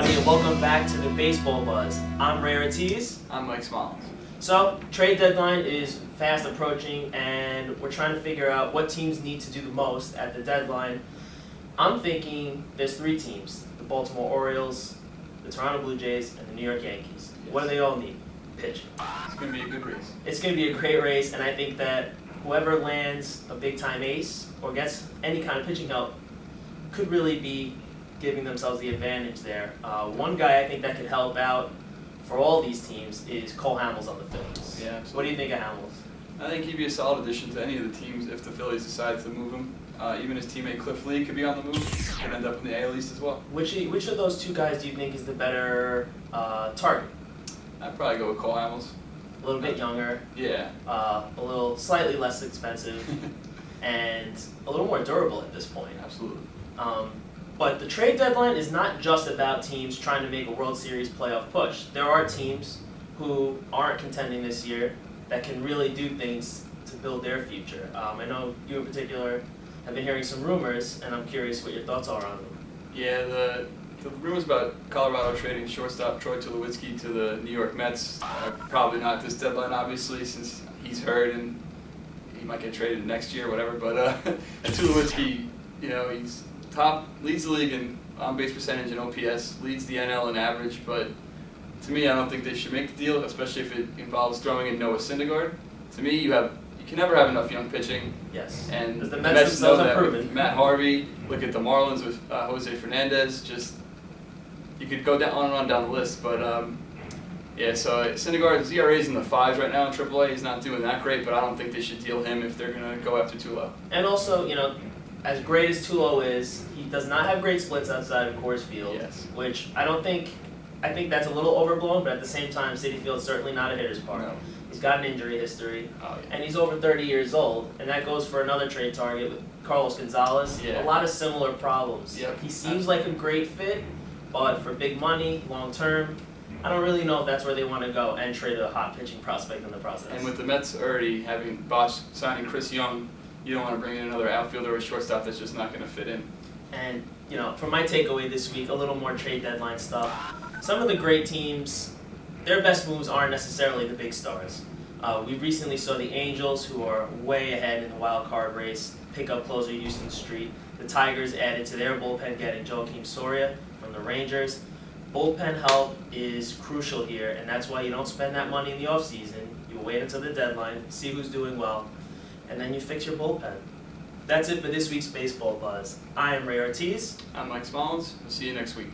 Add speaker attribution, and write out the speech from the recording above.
Speaker 1: everybody, and welcome back to the Baseball Buzz. I'm Rai and Ortiz.
Speaker 2: I'm Mike Smollins.
Speaker 1: So, trade deadline is fast approaching, and we're trying to figure out what teams need to do the most at the deadline. I'm thinking there's three teams: the Baltimore Orioles, the Toronto Blue Jays, and the New York Yankees.
Speaker 2: Yes.
Speaker 1: What do they all need? Pitching.
Speaker 2: It's going to be a good race.
Speaker 1: It's going to be a great race, and I think that whoever lands a big-time ace or gets any kind of pitching help could really be giving themselves the advantage there. One guy I think that could help out for all these teams is Cole Hamels on the Phillies.
Speaker 2: Yeah, absolutely.
Speaker 1: What do you think of Hamels?
Speaker 2: I think he'd be a solid addition to any of the teams if the Phillies decide to move him. Even his teammate Cliff Lee could be on the move. Could end up in the AL East as well.
Speaker 1: Which of those two guys do you think is the better target?
Speaker 2: I'd probably go with Cole Hamels.
Speaker 1: A little bit younger,
Speaker 2: Yeah.
Speaker 1: a little slightly less expensive, and a little more durable at this point.
Speaker 2: Absolutely.
Speaker 1: But the trade deadline is not just about teams trying to make a World Series playoff push. There are teams who aren't contending this year that can really do things to build their future. I know you in particular have been hearing some rumors, and I'm curious what your thoughts are on them.
Speaker 2: Yeah, the rumors about Colorado trading shortstop Troy Tulowitzki to the New York Mets are probably not this deadline, obviously, since he's hurt and he might get traded next year or whatever. But and Tulowitzki, he's leads the league in on-base percentage and OPS, leads the NL in average, but to me, I don't think they should make the deal, especially if it involves throwing in Noah Syndergaard. To me, you can never have enough young pitching.
Speaker 1: Yes.
Speaker 2: And
Speaker 1: the
Speaker 2: Mets know that
Speaker 1: proven.
Speaker 2: with Matt Harvey. Look at the Marlins with Jose Fernandez. Just you could go on and on down the list, but so Syndergaard's ERA is in the 5s right now in AAA. He's not doing that great, but I don't think they should deal him if they're going to go after Tulo.
Speaker 1: And also, as great as Tulo is, he does not have great splits outside of Coors Field,
Speaker 2: Yes.
Speaker 1: which I think that's a little overblown, but at the same time, Citi Field's certainly not a hitter's park.
Speaker 2: No.
Speaker 1: He's got an injury history,
Speaker 2: Oh, yeah.
Speaker 1: and he's over 30 years old, and that goes for another trade target with Carlos Gonzalez.
Speaker 2: Yeah.
Speaker 1: A lot of similar problems.
Speaker 2: Yep.
Speaker 1: He seems like a great fit, but for big money, long term, I don't really know if that's where they want to go and trade a hot pitching prospect in the process.
Speaker 2: And with the Mets already having botched signing Chris Young, you don't want to bring in another outfielder or shortstop that's just not going to fit in.
Speaker 1: And, for my takeaway this week, a little more trade deadline stuff. Some of the great teams, their best moves aren't necessarily the big stars. We recently saw the Angels, who are way ahead in the wild card race, pick up closer Houston Street. The Tigers added to their bullpen, getting Joakim Soria from the Rangers. Bullpen help is crucial here, and that's why you don't spend that money in the offseason. You wait until the deadline, see who's doing well, and then you fix your bullpen. That's it for this week's Baseball Buzz. I am Rai Ortiz.
Speaker 2: I'm Mike Smollins. We'll see you next week.